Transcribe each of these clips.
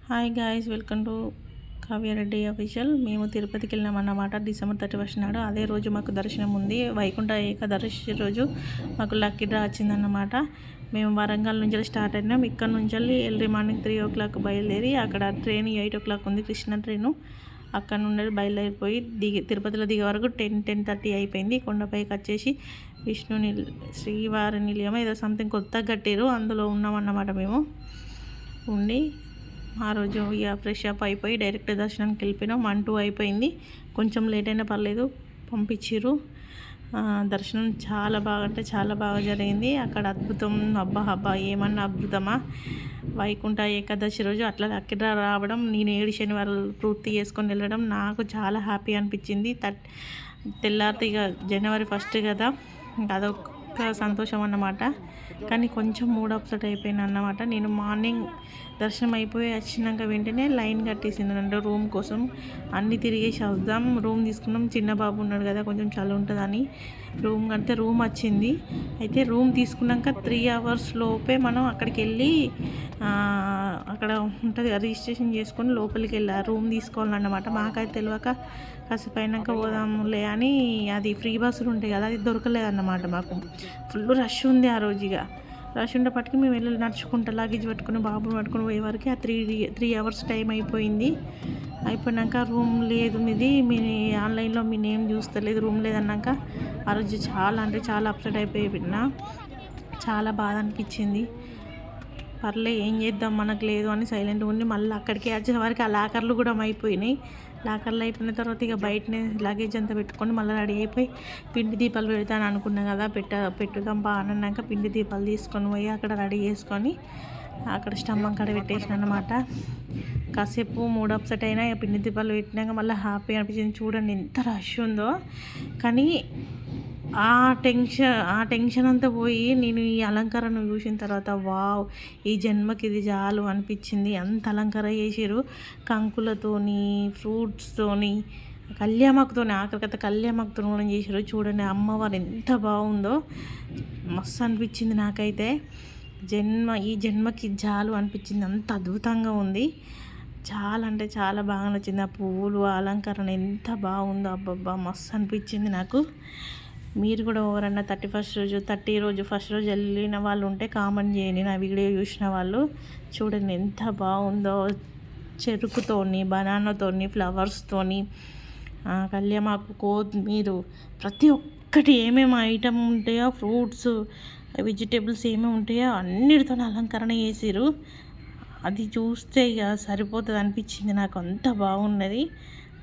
Hi guys, welcome to Kavya Reddy official. మేము తిరుపతికి వెళ్ళామన్నమాట డిసెంబర్ 31 నాడు. అదే రోజు మాకు దర్శనం ఉంది. వైకుంఠ ఏకాదశి రోజు మాకు లక్కీ డ్రా వచ్చిందన్నమాట. మేము వరంగల్ నుంచి స్టార్ట్ అయినాం. ఇక్కడ నుంచి ఎర్లీ మార్నింగ్ 3 o'clock బయలుదేరి, అక్కడ ట్రైన్ 8 o'clock ఉంది, కృష్ణ ట్రైను. అక్కడ నుండి బయలుదేరిపోయి తిరుపతిలో దిగే వరకు 10-10:30 అయిపోయింది. కొండపైకి వచ్చేసి శ్రీవారి నిలయం ఏదో సంథింగ్ కొత్తగా కట్టారు, అందులో ఉన్నామన్నమాట. మేము ఉండి ఆ రోజు ఇక ఫ్రెష్ అప్ అయిపోయి డైరెక్ట్ దర్శనానికి వెళ్ళిపోయినాం. 1-2 అయిపోయింది. కొంచెం లేట్ అయినా పర్లేదు, పంపించారు. దర్శనం చాలా బాగా అంటే చాలా బాగా జరిగింది. అక్కడ అద్భుతం, అబ్బా ఏమన్నా అద్భుతమా! వైకుంఠ ఏకాదశి రోజు అట్లా అక్కడ రావడం, నేను 7 శనివారాలు పూర్తి చేసుకొని వెళ్ళడం నాకు చాలా హ్యాపీ అనిపించింది. తెల్లారితే ఇక జనవరి 1 కదా, అదొక సంతోషం అన్నమాట. కానీ కొంచెం మూడ్ అప్సెట్ అయిపోయింది అన్నమాట. నేను మార్నింగ్ దర్శనం అయిపోయి వచ్చినాక వెంటనే లైన్ కట్టేసింది అంటే రూమ్ కోసం. అన్నీ తిరిగేసి వద్దాం, రూమ్ తీసుకున్నాం. చిన్న బాబు ఉన్నాడు కదా, కొంచెం చలి ఉంటుందని రూమ్ కడితే రూమ్ వచ్చింది. అయితే రూమ్ తీసుకున్నాక 3 hours లోపే మనం అక్కడికి వెళ్ళి అక్కడ ఉంటుంది రిజిస్ట్రేషన్ చేసుకొని లోపలికి వెళ్ళి రూమ్ తీసుకోవాలన్నమాట. మాకైతే తెలియక కాసేపు అయినాక పోదాంలే అని, అది ఫ్రీ బస్సులు ఉంటాయి కదా, అది దొరకలేదన్నమాట. మాకు ఫుల్ రష్ ఉంది ఆ రోజు. ఇక రష్ ఉండేపటికి మేము వెళ్ళి నడుచుకుంటా లగేజ్ పట్టుకుని బాబుని పట్టుకుని పోయే వరకు ఆ 3 hours టైం అయిపోయింది. అయిపోయినాక రూమ్ లేదు, మీది మీ ఆన్లైన్లో మీ నేమ్ చూస్తలేదు, రూమ్ లేదన్నాక ఆ రోజు చాలా అంటే చాలా అప్సెట్ అయిపోయినా, చాలా బాధ అనిపించింది. పర్లే ఏం చేద్దాం, మనకు లేదు అని సైలెంట్గా ఉండి మళ్ళీ అక్కడికి వచ్చేవరకు ఆ లాకర్లు కూడా అయిపోయినాయి. లాకర్లు అయిపోయిన తర్వాత ఇక బయటనే లగేజ్ అంతా పెట్టుకొని మళ్ళీ రెడీ అయిపోయి పిండి దీపాలు పెడతాను అనుకున్నా కదా, పెట్టుదాం బా అన్నాక పిండి దీపాలు తీసుకొని పోయి అక్కడ రెడీ చేసుకొని అక్కడ స్తంభం కాడ పెట్టేసిన అనమాట. కాసేపు మూడ్ అప్సెట్ అయినా ఇక పిండి దీపాలు పెట్టినాక మళ్ళీ హ్యాపీ అనిపించింది. చూడండి ఎంత రష్ ఉందో. కానీ ఆ టెన్షన్ అంతా పోయి నేను ఈ అలంకరణ చూసిన తర్వాత వావ్, ఈ జన్మకి ఇది చాలు అనిపించింది. అంత అలంకరణ చేసారు, కంకులతోని, ఫ్రూట్స్తోని, కళ్యామాకుతోని, ఆఖరికైతే కళ్యామాకుతో కూడా చేసారు. చూడండి అమ్మవారు ఎంత బాగుందో, మస్తు అనిపించింది నాకైతే. ఈ జన్మకి చాలు అనిపించింది, అంత అద్భుతంగా ఉంది. చాలా అంటే చాలా బాగా నచ్చింది. ఆ పువ్వులు, అలంకరణ ఎంత బాగుందో, అబ్బబ్బా మస్తు అనిపించింది నాకు. మీరు కూడా ఎవరన్నా 30 రోజు ఫస్ట్ రోజు వెళ్ళిన వాళ్ళు ఉంటే కామెంట్ చేయండి, నా వీడియో చూసిన వాళ్ళు. చూడండి ఎంత బాగుందో, చెరుకుతోని, బనానాతోని, ఫ్లవర్స్తోని, కళ్యామాకు, కొత్తిమీర, ప్రతి ఒక్కటి ఏమేమి ఐటమ్ ఉంటాయో, ఫ్రూట్స్, వెజిటేబుల్స్ ఏమేమి ఉంటాయో అన్నిటితో అలంకరణ చేసిరు. అది చూస్తే ఇక సరిపోతుంది అనిపించింది నాకు, అంత బాగున్నది.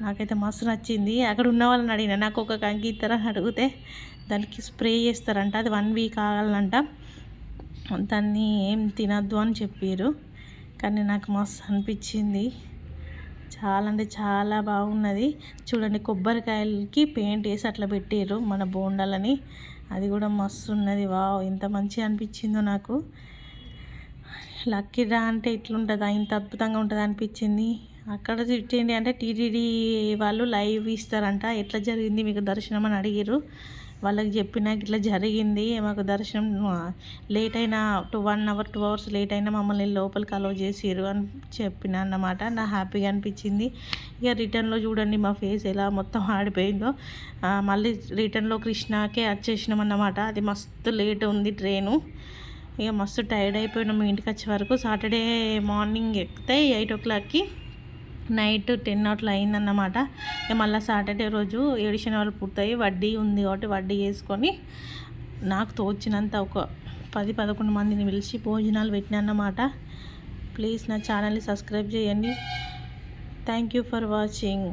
నాకైతే మస్తు నచ్చింది. అక్కడ ఉన్న వాళ్ళని అడిగిన, నాకు ఒక కంకి ఇస్తారా అని అడిగితే దానికి స్ప్రే చేస్తారంట, అది 1 week ఆగాలంట, దాన్ని ఏం తినద్దు అని చెప్పారు. కానీ నాకు మస్తు అనిపించింది, చాలా అంటే చాలా బాగున్నది. చూడండి కొబ్బరికాయలకి పెయింట్ వేసి అట్లా పెట్టారు మన బోండాలని, అది కూడా మస్తు ఉన్నది. వావ్ ఎంత మంచిగా అనిపించిందో నాకు. లక్కీ డ్రా అంటే ఇట్లుంటుందా, ఇంత అద్భుతంగా ఉంటుంది అనిపించింది. అక్కడ ఏంటి అంటే టీటీడీ వాళ్ళు లైవ్ ఇస్తారంట, ఎట్లా జరిగింది మీకు దర్శనం అని అడిగారు. వాళ్ళకి చెప్పినాక ఇట్లా జరిగింది, మాకు దర్శనం లేట్ అయినా 1 hour 2 hours లేట్ అయినా మమ్మల్ని లోపలికి అలౌ చేసారు అని చెప్పిన అన్నమాట. నా హ్యాపీగా అనిపించింది. ఇక రిటర్న్లో చూడండి మా ఫేస్ ఎలా మొత్తం ఆడిపోయిందో. మళ్ళీ రిటర్న్లో కృష్ణాకే వచ్చేసినాం అన్నమాట. అది మస్తు లేట్ ఉంది ట్రైను. ఇక మస్తు టైర్డ్ అయిపోయినాం ఇంటికి వచ్చే వరకు. సాటర్డే మార్నింగ్ ఎక్కితే 8 o'clockకి, నైట్ 10 అట్లా అయిందన్నమాట. ఇక మళ్ళీ సాటర్డే రోజు 7 శనివారాలు పూర్తయి వడ్డీ ఉంది కాబట్టి వడ్డీ వేసుకొని నాకు తోచినంత ఒక 10-11 మందిని పిలిచి భోజనాలు పెట్టినన్నమాట. ప్లీజ్ నా ఛానల్ని సబ్స్క్రైబ్ చేయండి. Thank you for watching.